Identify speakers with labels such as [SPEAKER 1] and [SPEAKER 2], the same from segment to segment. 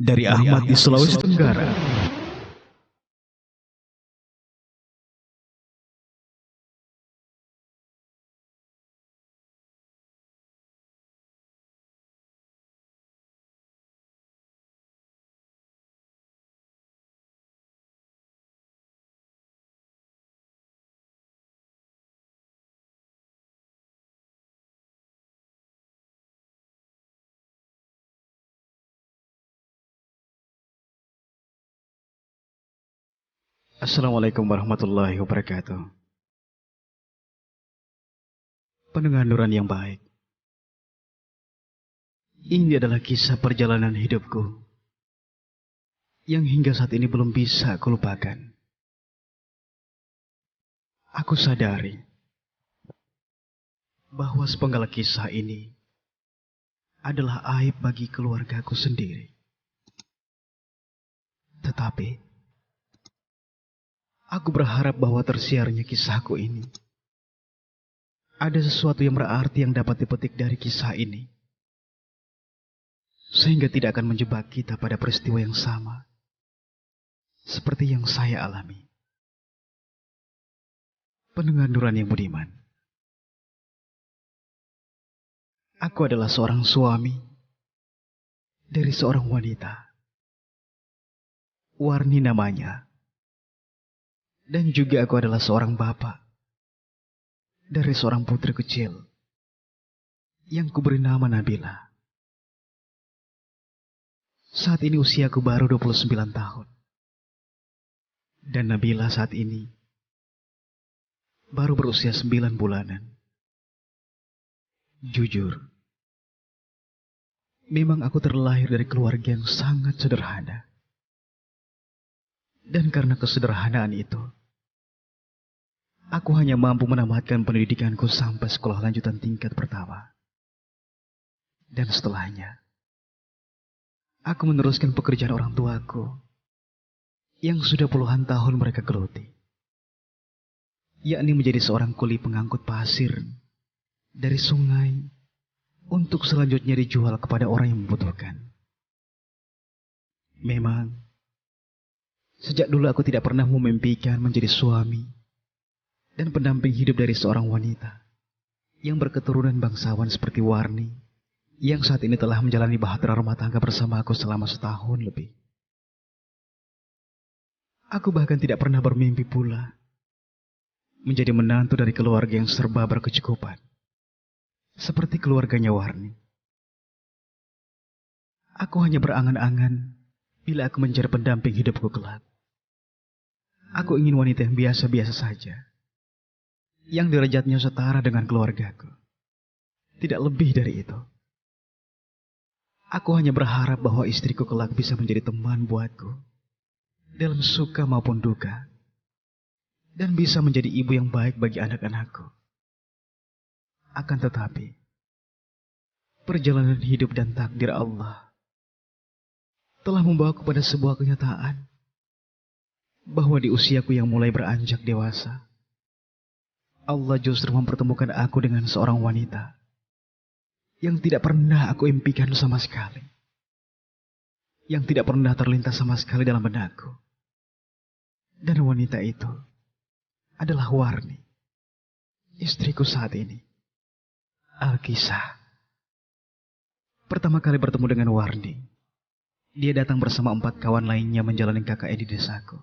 [SPEAKER 1] dari Ahmad di Sulawesi Tenggara. Assalamualaikum warahmatullahi wabarakatuh. Pendengar Nuran yang baik, ini adalah kisah perjalanan hidupku yang hingga saat ini belum bisa aku lupakan. Aku sadari bahwa sepenggal kisah ini adalah aib bagi keluargaku sendiri. Tetapi aku berharap bahwa tersiarnya kisahku ini ada sesuatu yang berarti yang dapat dipetik dari kisah ini, sehingga tidak akan menjebak kita pada peristiwa yang sama seperti yang saya alami. Pendengar Nuran yang budiman, aku adalah seorang suami dari seorang wanita, Warni namanya. Dan juga aku adalah seorang bapak dari seorang putri kecil yang kuberi nama Nabila. Saat ini usiaku baru 29 tahun. Dan Nabila saat ini baru berusia 9 bulanan. Jujur, memang aku terlahir dari keluarga yang sangat sederhana. Dan karena kesederhanaan itu, aku hanya mampu menamatkan pendidikanku sampai sekolah lanjutan tingkat pertama. Dan setelahnya, aku meneruskan pekerjaan orang tuaku yang sudah puluhan tahun mereka geluti, yakni menjadi seorang kuli pengangkut pasir dari sungai untuk selanjutnya dijual kepada orang yang membutuhkan. Memang, sejak dulu aku tidak pernah memimpikan menjadi suami dan pendamping hidup dari seorang wanita yang berketurunan bangsawan seperti Warni, yang saat ini telah menjalani bahtera rumah tangga bersama aku selama setahun lebih. Aku bahkan tidak pernah bermimpi pula menjadi menantu dari keluarga yang serba berkecukupan, seperti keluarganya Warni. Aku hanya berangan-angan bila aku menjadi pendamping hidupku kelak. Aku ingin wanita yang biasa-biasa saja, yang derajatnya setara dengan keluargaku. Tidak lebih dari itu. Aku hanya berharap bahwa istriku kelak bisa menjadi teman buatku, dalam suka maupun duka, dan bisa menjadi ibu yang baik bagi anak-anakku. Akan tetapi, perjalanan hidup dan takdir Allah telah membawa kepada sebuah kenyataan bahwa di usiaku yang mulai beranjak dewasa, Allah justru mempertemukan aku dengan seorang wanita yang tidak pernah aku impikan sama sekali, yang tidak pernah terlintas sama sekali dalam benakku. Dan wanita itu adalah Warni, istriku saat ini, Alkisah. Pertama kali bertemu dengan Warni, dia datang bersama 4 kawan lainnya menjalani KKN di desaku.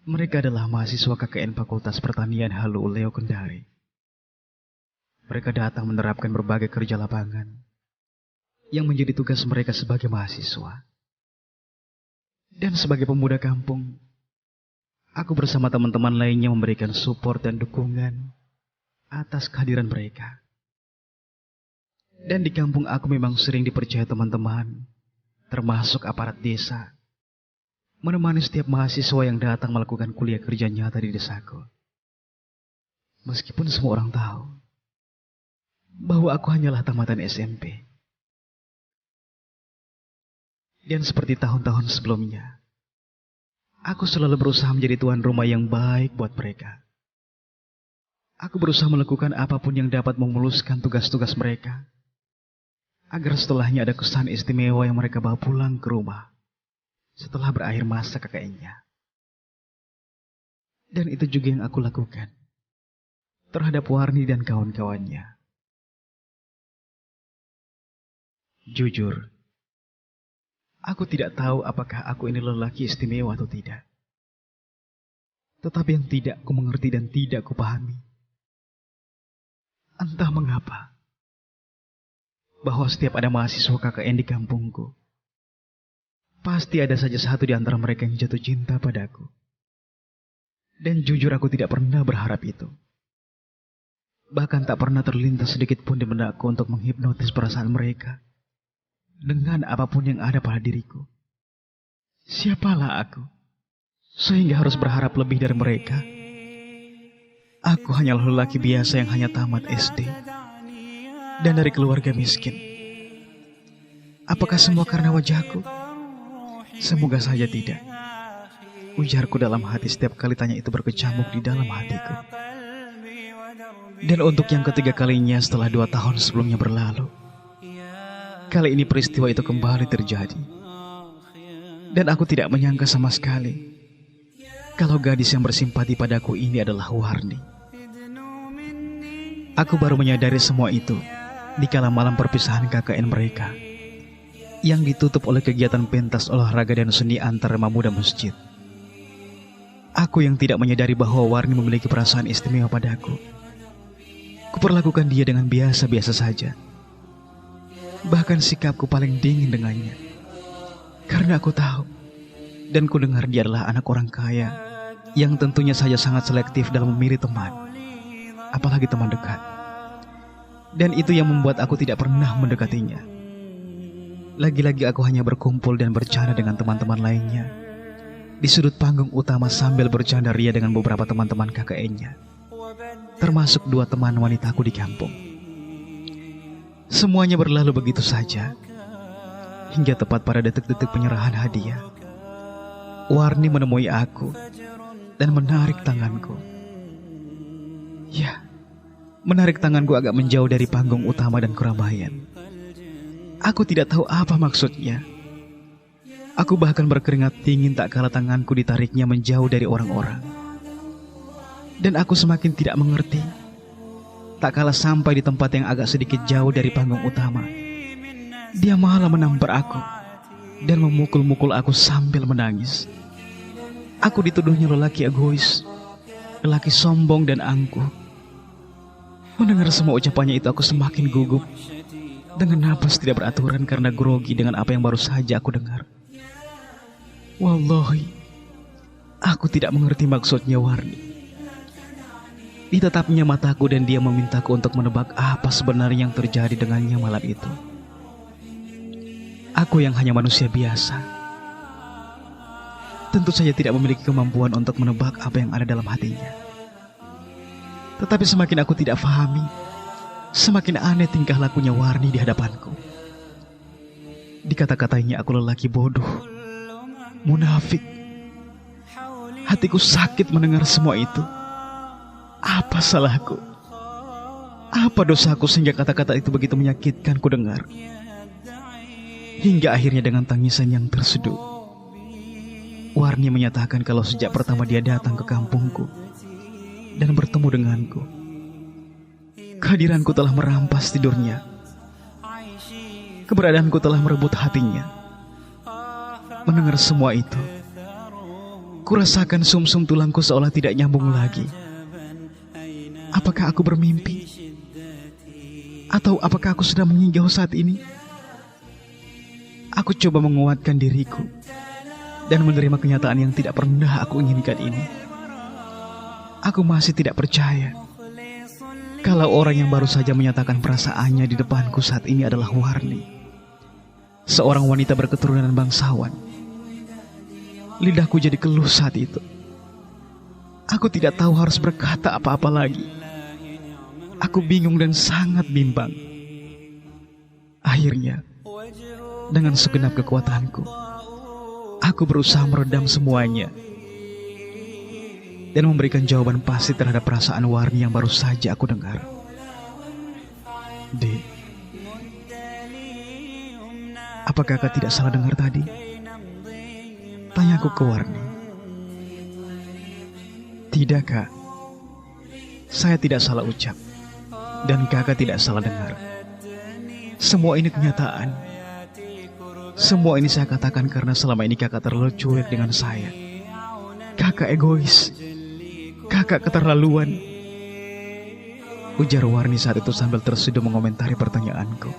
[SPEAKER 1] Mereka adalah mahasiswa KKN Fakultas Pertanian Halu Uleo Kendari. Mereka datang menerapkan berbagai kerja lapangan yang menjadi tugas mereka sebagai mahasiswa. Dan sebagai pemuda kampung, aku bersama teman-teman lainnya memberikan support dan dukungan atas kehadiran mereka. Dan di kampung aku memang sering dipercaya teman-teman, termasuk aparat desa, menemani setiap mahasiswa yang datang melakukan kuliah kerja nyata di desaku. Meskipun semua orang tahu bahwa aku hanyalah tamatan SMP. Dan seperti tahun-tahun sebelumnya, aku selalu berusaha menjadi tuan rumah yang baik buat mereka. Aku berusaha melakukan apapun yang dapat memuluskan tugas-tugas mereka, agar setelahnya ada kesan istimewa yang mereka bawa pulang ke rumah setelah berakhir masa KKN-nya. Dan itu juga yang aku lakukan terhadap Warni dan kawan-kawannya. Jujur, aku tidak tahu apakah aku ini lelaki istimewa atau tidak. Tetapi yang tidak ku mengerti dan tidak ku pahami, entah mengapa, bahwa setiap ada mahasiswa KKN di kampungku, pasti ada saja satu di antara mereka yang jatuh cinta padaku. Dan jujur aku tidak pernah berharap itu. Bahkan tak pernah terlintas sedikit pun di benakku untuk menghipnotis perasaan mereka dengan apapun yang ada pada diriku. Siapalah aku sehingga harus berharap lebih dari mereka? Aku hanyalah lelaki biasa yang hanya tamat SD dan dari keluarga miskin. Apakah semua karena wajahku? Semoga saja tidak. Ujarku dalam hati setiap kali tanya itu berkecamuk di dalam hatiku. Dan untuk yang ketiga kalinya setelah 2 tahun sebelumnya berlalu, kali ini peristiwa itu kembali terjadi. Dan aku tidak menyangka sama sekali kalau gadis yang bersimpati padaku ini adalah Warni. Aku baru menyadari semua itu di kala malam perpisahan KKN mereka, yang ditutup oleh kegiatan pentas olahraga dan seni antar pemuda masjid. Aku yang tidak menyadari bahwa Warni memiliki perasaan istimewa padaku. Kuperlakukan dia dengan biasa-biasa saja. Bahkan sikapku paling dingin dengannya. Karena aku tahu dan ku dengar dia adalah anak orang kaya yang tentunya saja sangat selektif dalam memilih teman, apalagi teman dekat. Dan itu yang membuat aku tidak pernah mendekatinya. Lagi-lagi aku hanya berkumpul dan bercanda dengan teman-teman lainnya di sudut panggung utama sambil bercanda ria dengan beberapa teman-teman KKN-nya, termasuk 2 teman wanitaku di kampung. Semuanya berlalu begitu saja, hingga tepat pada detik-detik penyerahan hadiah, Warni menemui aku dan menarik tanganku. Ya, menarik tanganku agak menjauh dari panggung utama dan keramaian. Aku tidak tahu apa maksudnya. Aku bahkan berkeringat dingin tak kala tanganku ditariknya menjauh dari orang-orang. Dan aku semakin tidak mengerti. Tak kala sampai di tempat yang agak sedikit jauh dari panggung utama, dia malah menampar aku dan memukul-mukul aku sambil menangis. Aku dituduhnya lelaki egois, lelaki sombong dan angkuh. Mendengar semua ucapannya itu aku semakin gugup, dengan napas tidak beraturan karena grogi dengan apa yang baru saja aku dengar. Wallahi, aku tidak mengerti maksudnya Warni. Ditatapnya mataku dan dia memintaku untuk menebak apa sebenarnya yang terjadi dengannya malam itu. Aku yang hanya manusia biasa, tentu saja tidak memiliki kemampuan untuk menebak apa yang ada dalam hatinya. Tetapi semakin aku tidak pahami, semakin aneh tingkah lakunya Warni di hadapanku. Dikata-katanya aku lelaki bodoh, munafik. Hatiku sakit mendengar semua itu. Apa salahku? Apa dosaku sehingga kata-kata itu begitu menyakitkan ku dengar? Hingga akhirnya dengan tangisan yang terseduh, Warni menyatakan kalau sejak pertama dia datang ke kampungku dan bertemu denganku, kehadiranku telah merampas tidurnya. Keberadaanku telah merebut hatinya. Mendengar semua itu, kurasakan sumsum tulangku seolah tidak nyambung lagi. Apakah aku bermimpi? Atau apakah aku sedang mengigau saat ini? Aku coba menguatkan diriku dan menerima kenyataan yang tidak pernah aku inginkan ini. Aku masih tidak percaya kalau orang yang baru saja menyatakan perasaannya di depanku saat ini adalah Warni, seorang wanita berketurunan bangsawan. Lidahku jadi keluh saat itu. Aku tidak tahu harus berkata apa-apa lagi. Aku bingung dan sangat bimbang. Akhirnya, dengan segenap kekuatanku, aku berusaha meredam semuanya dan memberikan jawaban pasti terhadap perasaan Warni yang baru saja aku dengar. Dek, Apa kakak tidak salah dengar tadi? Tanyaku ke Warni. Tidak kak, saya tidak salah ucap. Dan kakak tidak salah dengar. Semua ini kenyataan. Semua ini saya katakan karena selama ini kakak terlalu cuek dengan saya. Kakak egois. Kakak keterlaluan. Ujar Warni saat itu sambil terseduh mengomentari pertanyaanku.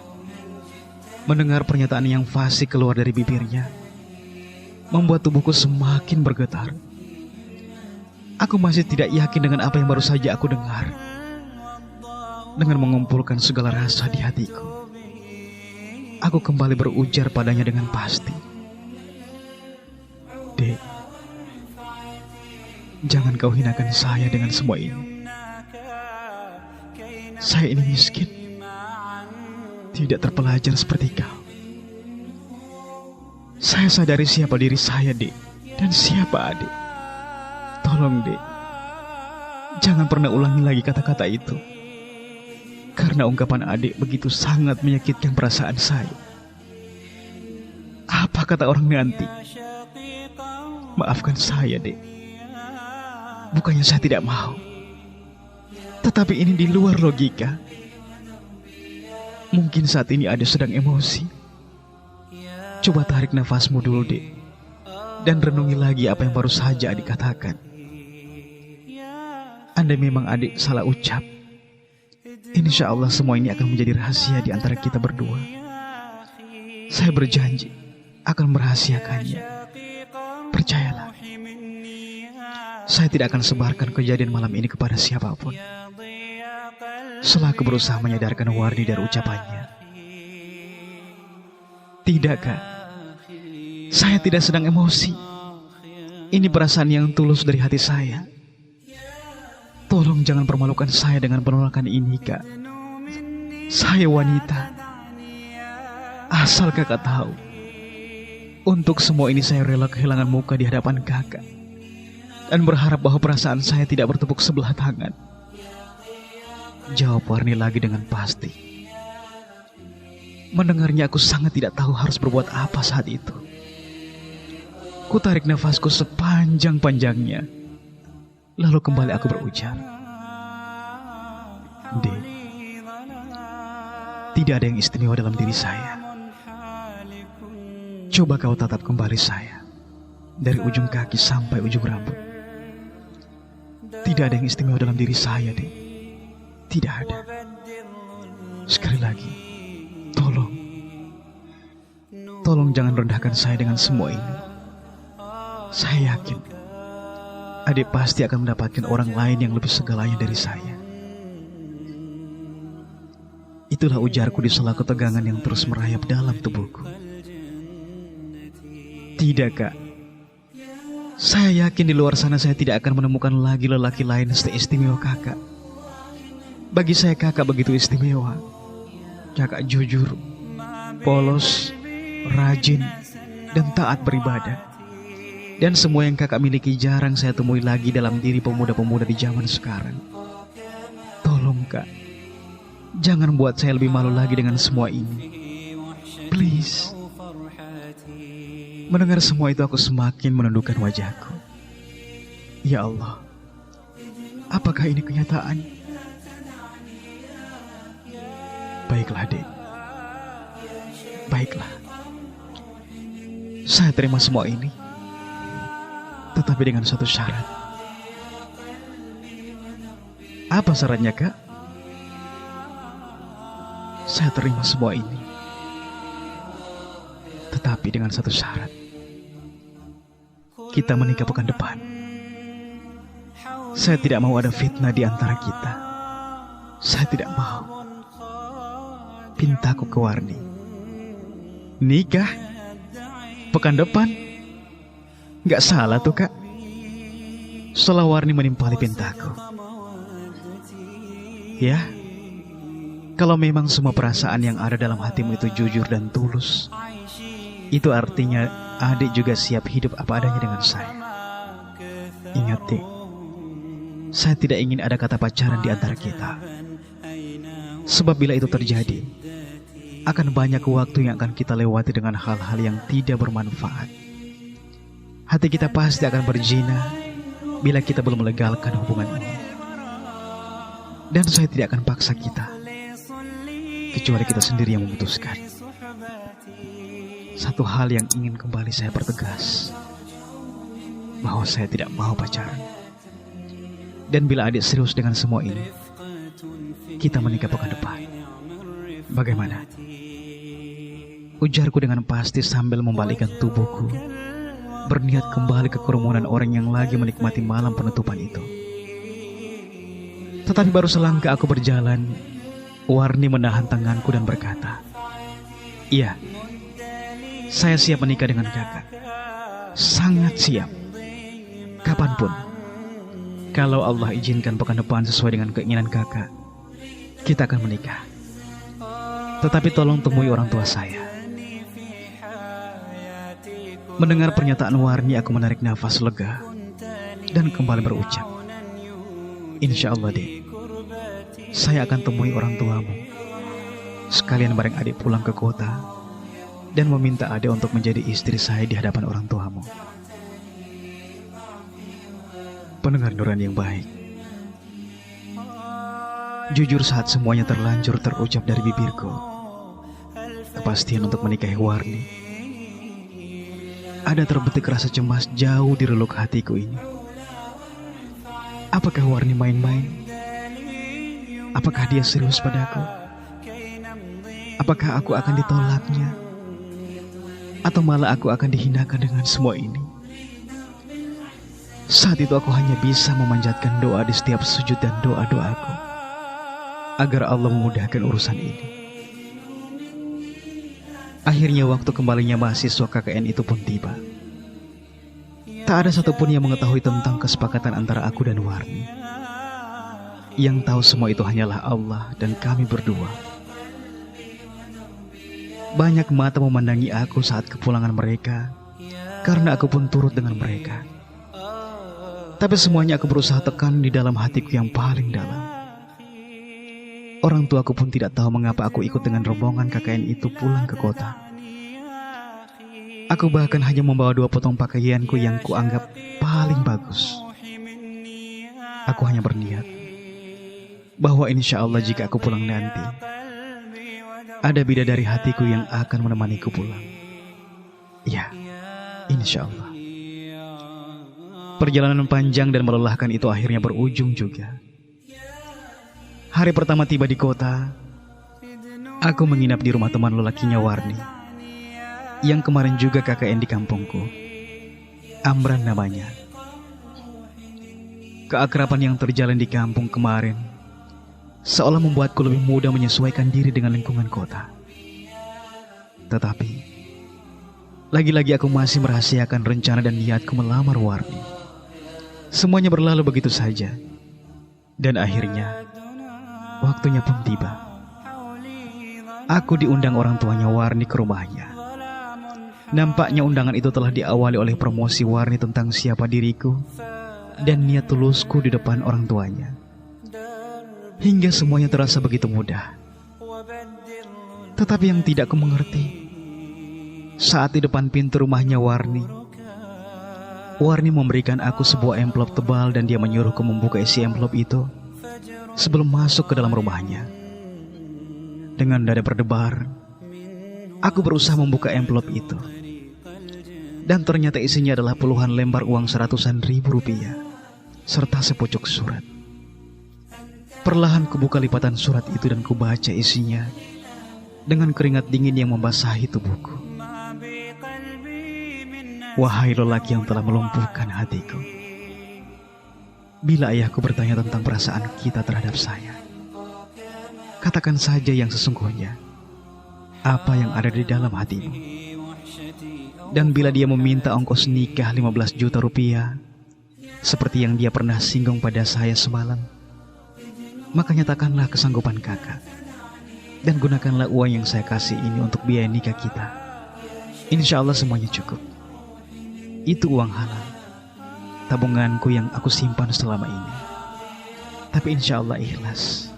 [SPEAKER 1] Mendengar pernyataan yang fasik keluar dari bibirnya membuat tubuhku semakin bergetar. Aku masih tidak yakin dengan apa yang baru saja aku dengar. Dengan mengumpulkan segala rasa di hatiku, aku kembali berujar padanya dengan pasti. Dek, jangan kau hinakan saya dengan semua ini. Saya ini miskin, tidak terpelajar seperti kau. Saya sadari siapa diri saya, Dek, dan siapa adik. Tolong, Dek, jangan pernah ulangi lagi kata-kata itu. Karena ungkapan adik begitu sangat menyakitkan perasaan saya. Apa kata orang nanti? Maafkan saya, Dek. Bukannya saya tidak mau, tetapi ini di luar logika. Mungkin saat ini Ade sedang emosi. Coba tarik nafasmu dulu, Dek, dan renungi lagi apa yang baru saja adik katakan. Andai memang adik salah ucap, insya Allah semua ini akan menjadi rahasia di antara kita berdua. Saya berjanji akan merahasiakannya. Percayalah, saya tidak akan sebarkan kejadian malam ini kepada siapapun. Setelah aku berusaha menyadarkan Warni dari ucapannya. Tidak, Kak. Saya tidak sedang emosi. Ini perasaan yang tulus dari hati saya. Tolong jangan permalukan saya dengan penolakan ini, Kak. Saya wanita. Asal kakak tahu, untuk semua ini saya rela kehilangan muka di hadapan kakak. Dan berharap bahwa perasaan saya tidak bertepuk sebelah tangan. Jawab Warni lagi dengan pasti. Mendengarnya aku sangat tidak tahu harus berbuat apa saat itu. Ku tarik nafasku sepanjang-panjangnya. Lalu kembali aku berujar. Dek, tidak ada yang istimewa dalam diri saya. Coba kau tatap kembali saya, dari ujung kaki sampai ujung rambut. Tidak ada yang istimewa dalam diri saya, Dek. Tidak ada. Sekali lagi, tolong jangan rendahkan saya dengan semua ini. Saya yakin adik pasti akan mendapatkan orang lain yang lebih segalanya dari saya. Itulah ujarku di sela ketegangan yang terus merayap dalam tubuhku. Tidak, Kak. Saya yakin di luar sana saya tidak akan menemukan lagi lelaki lain seistimewa kakak. Bagi saya kakak begitu istimewa. Kakak jujur, polos, rajin, dan taat beribadah. Dan semua yang kakak miliki jarang saya temui lagi dalam diri pemuda-pemuda di zaman sekarang. Tolong, Kak, jangan buat saya lebih malu lagi dengan semua ini. Please. Mendengar semua itu aku semakin menundukkan wajahku. Ya Allah, apakah ini kenyataan? Baiklah, Dek. Baiklah. Saya terima semua ini. Tetapi dengan satu syarat. Apa syaratnya, Kak? Saya terima semua ini. Tetapi dengan satu syarat. Kita menikah pekan depan. Saya tidak mau ada fitnah di antara kita. Saya tidak mau. Pintaku ke Warni. Nikah pekan depan? Gak salah tuh, Kak. Setelah Warni menimpali pintaku. Ya, kalau memang semua perasaan yang ada dalam hatimu itu jujur dan tulus, itu artinya adik juga siap hidup apa adanya dengan saya. Ingat, Dek, saya tidak ingin ada kata pacaran di antara kita. Sebab bila itu terjadi, akan banyak waktu yang akan kita lewati dengan hal-hal yang tidak bermanfaat. Hati kita pasti akan berzina bila kita belum melegalkan hubungan ini. Dan saya tidak akan paksa kita, kecuali kita sendiri yang memutuskan. Satu hal yang ingin kembali saya pertegas, bahwa saya tidak mau pacaran. Dan bila adik serius dengan semua ini, kita menikah pekan depan. Bagaimana? Ujarku dengan pasti sambil membalikkan tubuhku, berniat kembali ke kerumunan orang yang lagi menikmati malam penutupan itu. Tetapi baru selangkah aku berjalan, Warni menahan tanganku dan berkata, "Iya, saya siap menikah dengan kakak. Sangat siap. Kapanpun. Kalau Allah izinkan pekan depan sesuai dengan keinginan kakak, kita akan menikah. Tetapi tolong temui orang tua saya." Mendengar pernyataan Warni, aku menarik nafas lega dan kembali berucap, "Insya Allah, Dek, saya akan temui orang tuamu. Sekalian bareng adik pulang ke kota dan meminta adik untuk menjadi istri saya di hadapan orang tuamu." Pendengar Nurani yang baik, jujur saat semuanya terlanjur terucap dari bibirku, kepastian untuk menikahi Warni, ada terbetik rasa cemas jauh di reluk hatiku ini. Apakah Warni main-main? Apakah dia serius padaku? Apakah aku akan ditolaknya? Atau malah aku akan dihinakan dengan semua ini? Saat itu aku hanya bisa memanjatkan doa di setiap sujud dan doa-doaku, agar Allah memudahkan urusan ini. Akhirnya waktu kembalinya mahasiswa KKN itu pun tiba. Tak ada satupun yang mengetahui tentang kesepakatan antara aku dan Warni. Yang tahu semua itu hanyalah Allah dan kami berdua. Banyak mata memandangi aku saat kepulangan mereka, karena aku pun turut dengan mereka. Tapi semuanya aku berusaha tekan di dalam hatiku yang paling dalam. Orang tuaku pun tidak tahu mengapa aku ikut dengan rombongan KKN itu pulang ke kota. Aku bahkan hanya membawa 2 potong pakaianku yang kuanggap paling bagus. Aku hanya berniat bahwa insya Allah jika aku pulang nanti, ada bidadari hatiku yang akan menemaniku pulang. Ya, insya Allah. Perjalanan panjang dan melelahkan itu akhirnya berujung juga. Hari pertama tiba di kota, aku menginap di rumah teman lelakinya Warni, yang kemarin juga KKN di kampungku. Amran namanya. Keakraban yang terjalin di kampung kemarin seolah membuatku lebih mudah menyesuaikan diri dengan lingkungan kota. Tetapi lagi-lagi aku masih merahasiakan rencana dan niatku melamar Warni. Semuanya berlalu begitu saja. Dan akhirnya waktunya pun tiba. Aku diundang orang tuanya Warni ke rumahnya. Nampaknya undangan itu telah diawali oleh promosi Warni tentang siapa diriku dan niat tulusku di depan orang tuanya. Hingga semuanya terasa begitu mudah. Tetapi yang tidak aku mengerti, saat di depan pintu rumahnya Warni memberikan aku sebuah amplop tebal dan dia menyuruhku membuka isi amplop itu sebelum masuk ke dalam rumahnya. Dengan dada berdebar, aku berusaha membuka amplop itu. Dan ternyata isinya adalah puluhan lembar uang 100-an ribu rupiah, serta sepucuk surat. Perlahan kubuka lipatan surat itu dan kubaca isinya dengan keringat dingin yang membasahi tubuhku. Wahai lelaki yang telah melumpuhkan hatiku, bila ayahku bertanya tentang perasaan kita terhadap saya, katakan saja yang sesungguhnya, apa yang ada di dalam hatimu. Dan bila dia meminta ongkos nikah 15 juta rupiah, seperti yang dia pernah singgung pada saya semalam, maka nyatakanlah kesanggupan kakak, dan gunakanlah uang yang saya kasih ini untuk biaya nikah kita. Insya Allah semuanya cukup. Itu uang halal, tabunganku yang aku simpan selama ini. Tapi insya Allah ikhlas.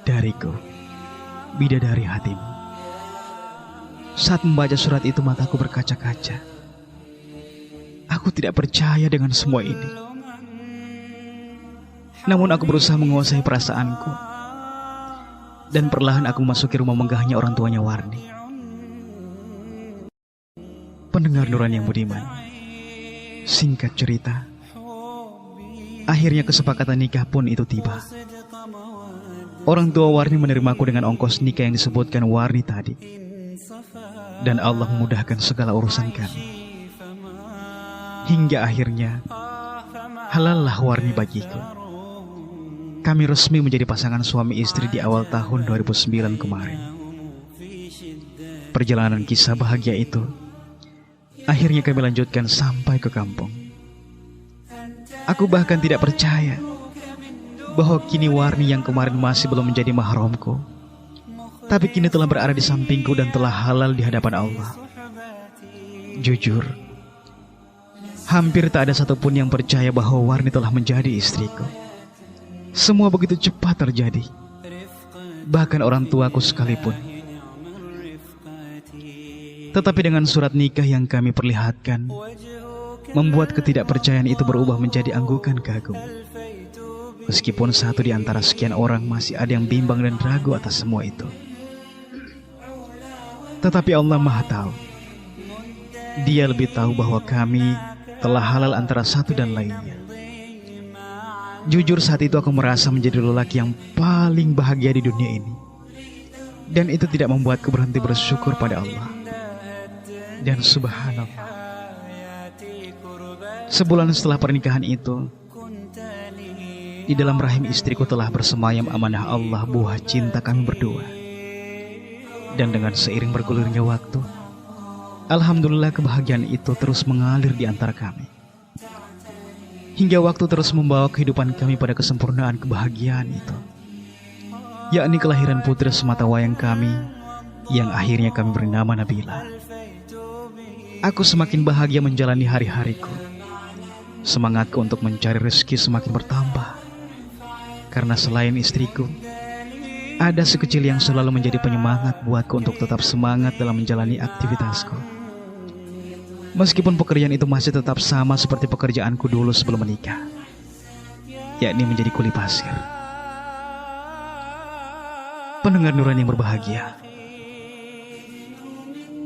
[SPEAKER 1] Dariku, bidadari hatimu. Saat membaca surat itu mataku berkaca-kaca. Aku tidak percaya dengan semua ini. Namun aku berusaha menguasai perasaanku. Dan perlahan aku memasuki rumah megahnya orang tuanya Warni. Pendengar Nuran yang budiman, singkat cerita, akhirnya kesepakatan nikah pun itu tiba. Orang tua Warni menerimaku dengan ongkos nikah yang disebutkan Warni tadi. Dan Allah memudahkan segala urusan kami. Hingga akhirnya halallah Warni bagiku. Kami resmi menjadi pasangan suami istri di awal tahun 2009 kemarin. Perjalanan kisah bahagia itu akhirnya kami lanjutkan sampai ke kampung. Aku bahkan tidak percaya bahwa kini Warni yang kemarin masih belum menjadi mahramku, tapi kini telah berada di sampingku dan telah halal di hadapan Allah. Jujur, hampir tak ada satupun yang percaya bahwa Warni telah menjadi istriku. Semua begitu cepat terjadi. Bahkan orang tuaku sekalipun. Tetapi dengan surat nikah yang kami perlihatkan, membuat ketidakpercayaan itu berubah menjadi anggukan kagum. Meskipun satu di antara sekian orang masih ada yang bimbang dan ragu atas semua itu. Tetapi Allah Maha Tahu. Dia lebih tahu bahwa kami telah halal antara satu dan lainnya. Jujur saat itu aku merasa menjadi lelaki yang paling bahagia di dunia ini. Dan itu tidak membuatku berhenti bersyukur pada Allah. Dan subhanallah, sebulan setelah pernikahan itu, di dalam rahim istriku telah bersemayam amanah Allah buah cinta kami berdua. Dan dengan seiring bergulirnya waktu, alhamdulillah kebahagiaan itu terus mengalir di antara kami. Hingga waktu terus membawa kehidupan kami pada kesempurnaan kebahagiaan itu, yakni kelahiran putri semata wayang kami, yang akhirnya kami beri nama Nabila. Aku semakin bahagia menjalani hari-hariku. Semangatku untuk mencari rezeki semakin bertambah. Karena selain istriku, ada si kecil yang selalu menjadi penyemangat buatku untuk tetap semangat dalam menjalani aktivitasku. Meskipun pekerjaan itu masih tetap sama seperti pekerjaanku dulu sebelum menikah, yakni menjadi kuli pasir. Pendengar Nuran yang berbahagia,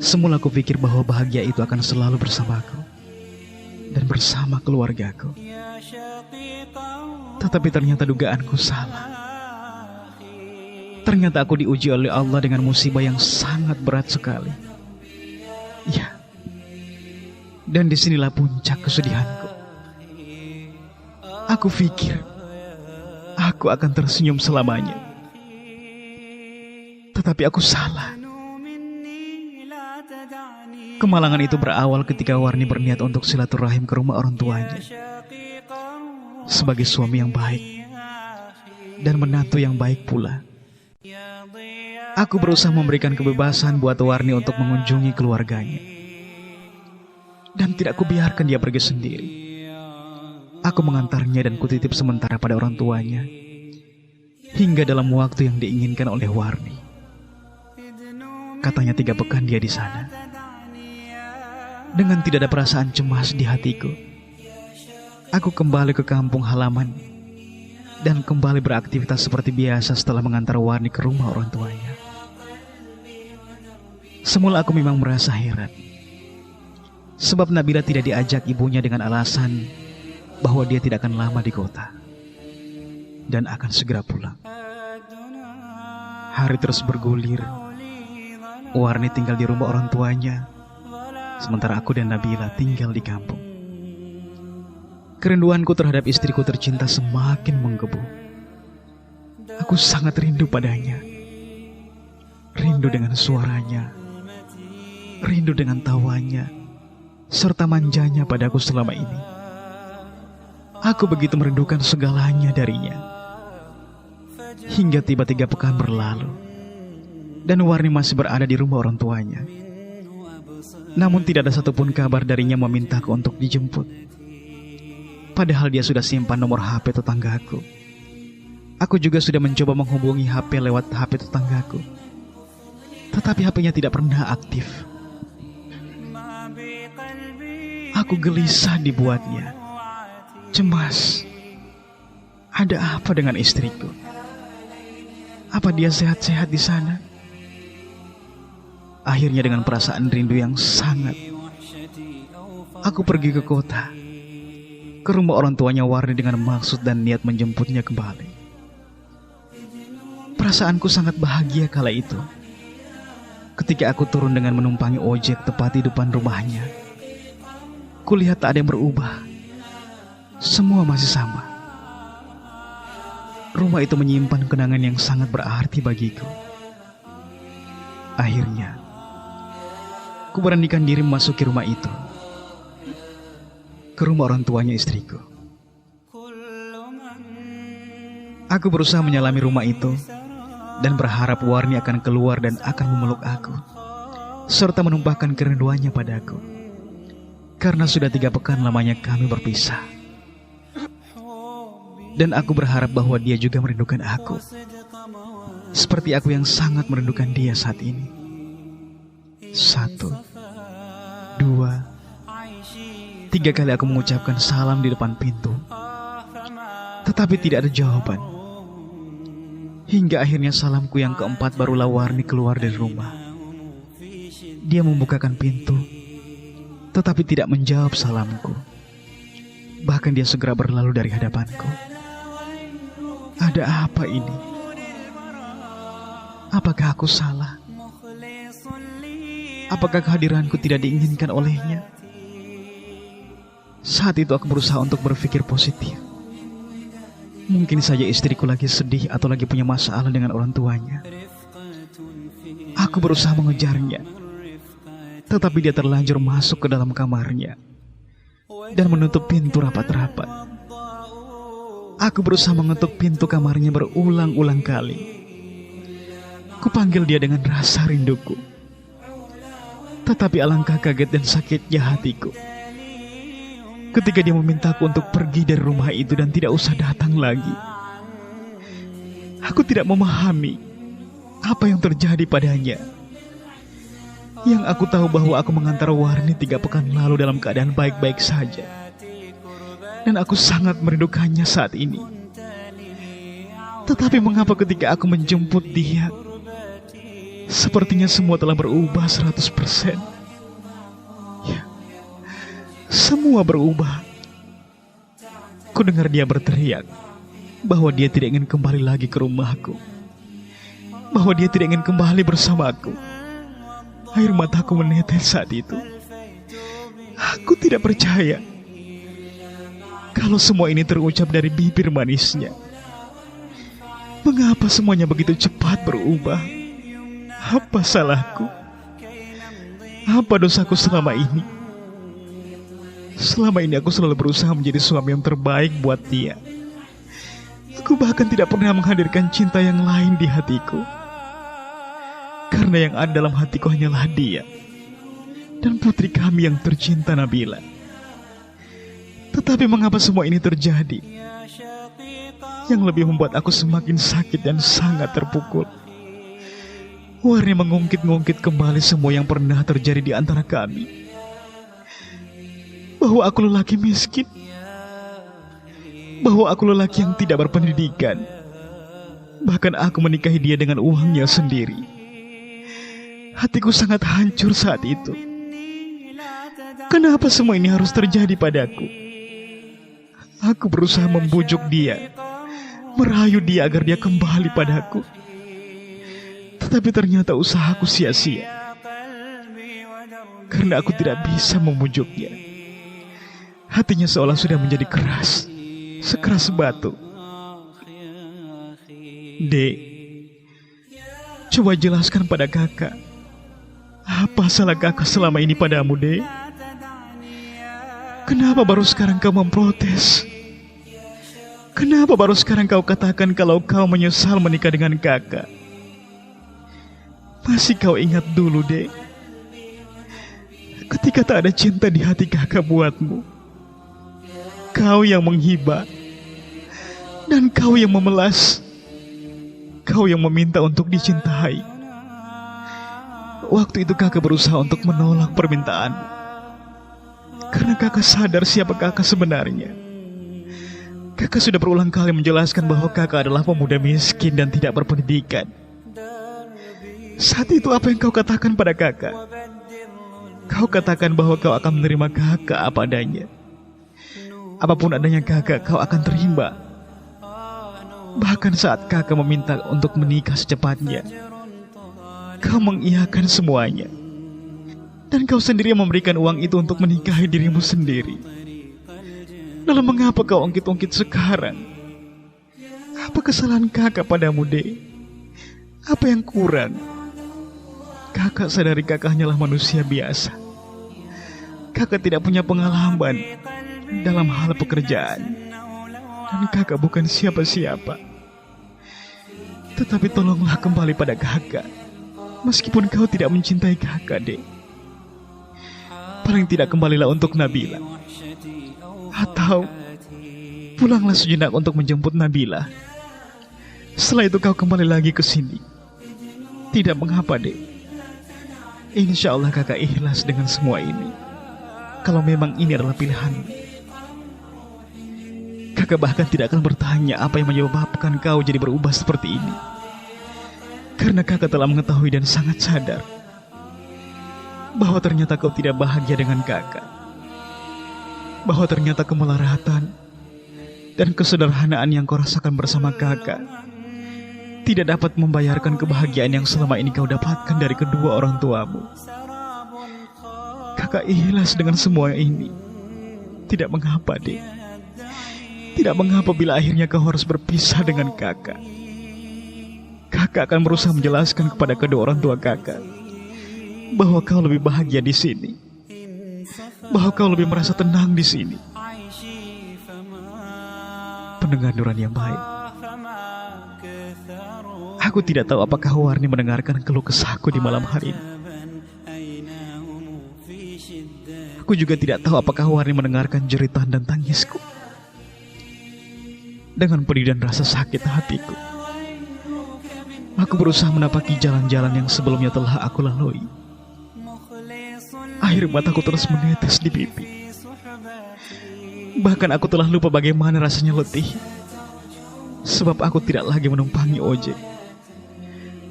[SPEAKER 1] semula aku pikir bahwa bahagia itu akan selalu bersamaku dan bersama keluargaku. Tetapi ternyata dugaanku salah. Ternyata aku diuji oleh Allah dengan musibah yang sangat berat sekali. Ya. Dan disinilah puncak kesedihanku. Aku pikir aku akan tersenyum selamanya. Tetapi aku salah. Kemalangan itu berawal ketika Warni berniat untuk silaturahim ke rumah orang tuanya. Sebagai suami yang baik dan menantu yang baik pula, aku berusaha memberikan kebebasan buat Warni untuk mengunjungi keluarganya. Dan tidak kubiarkan dia pergi sendiri. Aku mengantarnya dan kutitip sementara pada orang tuanya hingga dalam waktu yang diinginkan oleh Warni. Katanya 3 pekan dia di sana. Dengan tidak ada perasaan cemas di hatiku, aku kembali ke kampung halaman dan kembali beraktivitas seperti biasa setelah mengantar Warni ke rumah orang tuanya. Semula aku memang merasa heran, sebab Nabila tidak diajak ibunya dengan alasan bahwa dia tidak akan lama di kota dan akan segera pulang. Hari terus bergulir. Warni tinggal di rumah orang tuanya, sementara aku dan Nabila tinggal di kampung. Kerinduanku terhadap istriku tercinta semakin menggebu. Aku sangat rindu padanya. Rindu dengan suaranya, rindu dengan tawanya, serta manjanya padaku selama ini. Aku begitu merindukan segalanya darinya. Hingga tiba 3 pekan berlalu, dan Warni masih berada di rumah orang tuanya. Namun tidak ada satupun kabar darinya memintaku untuk dijemput. Padahal dia sudah simpan nomor HP tetanggaku. Aku juga sudah mencoba menghubungi HP lewat HP tetanggaku. tetapi HP-nya tidak pernah aktif. Aku gelisah dibuatnya, cemas. Ada apa dengan istriku? Apa dia sehat-sehat di sana? Akhirnya dengan perasaan rindu yang sangat, aku pergi ke kota, ke rumah orang tuanya Warni dengan maksud dan niat menjemputnya kembali. Perasaanku sangat bahagia kala itu. Ketika aku turun dengan menumpangi ojek tepat di depan rumahnya, kulihat tak ada yang berubah. Semua masih sama. Rumah itu menyimpan kenangan yang sangat berarti bagiku. Akhirnya, ku beranikan diri memasuki rumah itu, ke rumah orang tuanya istriku. Aku berusaha menyelami rumah itu dan berharap Warni akan keluar dan akan memeluk aku, serta menumpahkan kerinduannya padaku. Karena sudah 3 pekan lamanya kami berpisah. Dan aku berharap bahwa dia juga merindukan aku, seperti aku yang sangat merindukan dia saat ini. 1, 2, 3 kali aku mengucapkan salam di depan pintu, tetapi tidak ada jawaban. Hingga akhirnya salamku yang keempat barulah Warni keluar dari rumah. Dia membukakan pintu, tetapi tidak menjawab salamku. Bahkan dia segera berlalu dari hadapanku. Ada apa ini? Apakah aku salah? Apakah kehadiranku tidak diinginkan olehnya? Saat itu aku berusaha untuk berpikir positif. Mungkin saja istriku lagi sedih atau lagi punya masalah dengan orang tuanya. Aku berusaha mengejarnya, tetapi dia terlanjur masuk ke dalam kamarnya dan menutup pintu rapat-rapat. Aku berusaha mengetuk pintu kamarnya berulang-ulang kali. Kupanggil dia dengan rasa rinduku, tetapi alangkah kaget dan sakitnya hatiku ketika dia memintaku untuk pergi dari rumah itu dan tidak usah datang lagi. Aku tidak memahami apa yang terjadi padanya. Yang aku tahu bahwa aku mengantar Warni 3 pekan lalu dalam keadaan baik-baik saja, dan aku sangat merindukannya saat ini. Tetapi mengapa ketika aku menjemput dia, sepertinya semua telah berubah 100%. Ya, semua berubah. Ku dengar dia berteriak bahwa dia tidak ingin kembali lagi ke rumahku, bahwa dia tidak ingin kembali bersamaku. Air mataku menetes saat itu. Aku tidak percaya kalau semua ini terucap dari bibir manisnya. Mengapa semuanya begitu cepat berubah? Apa salahku? Apa dosaku selama ini? Selama ini aku selalu berusaha menjadi suami yang terbaik buat dia. Aku bahkan tidak pernah menghadirkan cinta yang lain di hatiku. Karena yang ada dalam hatiku hanyalah dia dan putri kami yang tercinta Nabila. Tetapi mengapa semua ini terjadi? Yang lebih membuat aku semakin sakit dan sangat terpukul, Warni mengungkit-ungkit kembali semua yang pernah terjadi di antara kami. Bahwa aku lelaki miskin, bahwa aku lelaki yang tidak berpendidikan, bahkan aku menikahi dia dengan uangnya sendiri. Hatiku sangat hancur saat itu. Kenapa semua ini harus terjadi padaku? Aku berusaha membujuk dia, merayu dia agar dia kembali padaku. Tetapi ternyata usahaku sia-sia, karena aku tidak bisa memujuknya. Hatinya seolah sudah menjadi keras, sekeras batu. Dek, coba jelaskan pada kakak, apa salah kakak selama ini padamu, Dek? Kenapa baru sekarang kau memprotes? Kenapa baru sekarang kau katakan kalau kau menyesal menikah dengan kakak? Masih kau ingat dulu, Dek, ketika tak ada cinta di hati kakak buatmu, kau yang menghibah, dan kau yang memelas, kau yang meminta untuk dicintai. Waktu itu kakak berusaha untuk menolak permintaan, karena kakak sadar siapa kakak sebenarnya. Kakak sudah berulang kali menjelaskan bahwa kakak adalah pemuda miskin dan tidak berpendidikan. Saat itu apa yang kau katakan pada kakak? Kau katakan bahwa kau akan menerima kakak apa adanya. Apapun adanya kakak, kau akan terima. Bahkan saat kakak meminta untuk menikah secepatnya, kau mengiyakan semuanya. Dan kau sendiri yang memberikan uang itu untuk menikahi dirimu sendiri. Lalu mengapa kau ungkit-ungkit sekarang? Apa kesalahan kakak padamu, Dek? Apa yang kurang? Kakak sadari kakak hanyalah manusia biasa. Kakak tidak punya pengalaman dalam hal pekerjaan. Dan kakak bukan siapa-siapa. Tetapi tolonglah kembali pada kakak. Meskipun kau tidak mencintai kakak, Dek. Paling tidak kembalilah untuk Nabila. Atau pulanglah sejenak untuk menjemput Nabila. Setelah itu kau kembali lagi ke sini. Tidak mengapa, Dek. Insya Allah kakak ikhlas dengan semua ini. Kalau memang ini adalah pilihanmu. Kakak bahkan tidak akan bertanya apa yang menyebabkan kau jadi berubah seperti ini. Karena kakak telah mengetahui dan sangat sadar bahwa ternyata kau tidak bahagia dengan kakak. Bahwa ternyata kemelaratan dan kesederhanaan yang kau rasakan bersama kakak tidak dapat membayarkan kebahagiaan yang selama ini kau dapatkan dari kedua orang tuamu. Kakak ikhlas dengan semua ini. Tidak mengapa, Dek. Tidak mengapa bila akhirnya kau harus berpisah dengan kakak. Kakak akan berusaha menjelaskan kepada kedua orang tua kakak bahwa kau lebih bahagia di sini, bahwa kau lebih merasa tenang di sini. Pendengar Nurani yang baik, aku tidak tahu apakah Warni mendengarkan keluh kesahku di malam hari ini. Aku juga tidak tahu apakah Warni mendengarkan jeritan dan tangisku. Dengan pedih dan rasa sakit hatiku, aku berusaha menapaki jalan-jalan yang sebelumnya telah aku lalui. Air mataku terus menetes di pipi. Bahkan aku telah lupa bagaimana rasanya letih. Sebab aku tidak lagi menumpangi ojek.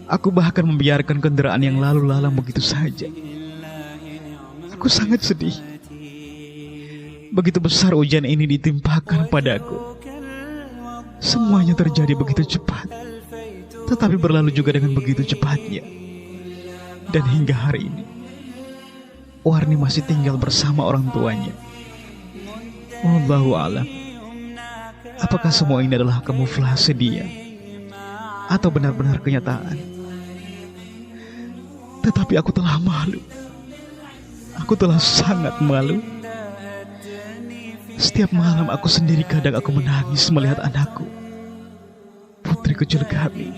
[SPEAKER 1] Aku bahkan membiarkan kendaraan yang lalu lalang begitu saja. Aku sangat sedih. Begitu besar ujian ini ditimpakan padaku. Semuanya terjadi begitu cepat, tetapi berlalu juga dengan begitu cepatnya. Dan hingga hari ini Warni masih tinggal bersama orang tuanya. Wallahu a'lam. Apakah semua ini adalah kamuflase dia atau benar-benar kenyataan? Tetapi aku telah malu. Aku telah sangat malu. Setiap malam aku sendiri kadang aku menangis melihat anakku, putri kecil kami.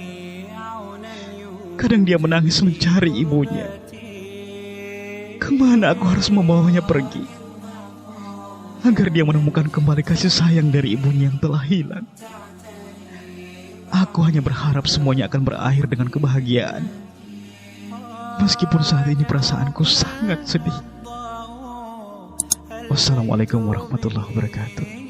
[SPEAKER 1] Kadang dia menangis mencari ibunya. Kemana aku harus membawanya pergi agar dia menemukan kembali kasih sayang dari ibunya yang telah hilang. Aku hanya berharap semuanya akan berakhir dengan kebahagiaan. Meskipun saat ini perasaanku sangat sedih. Wassalamualaikum warahmatullahi wabarakatuh.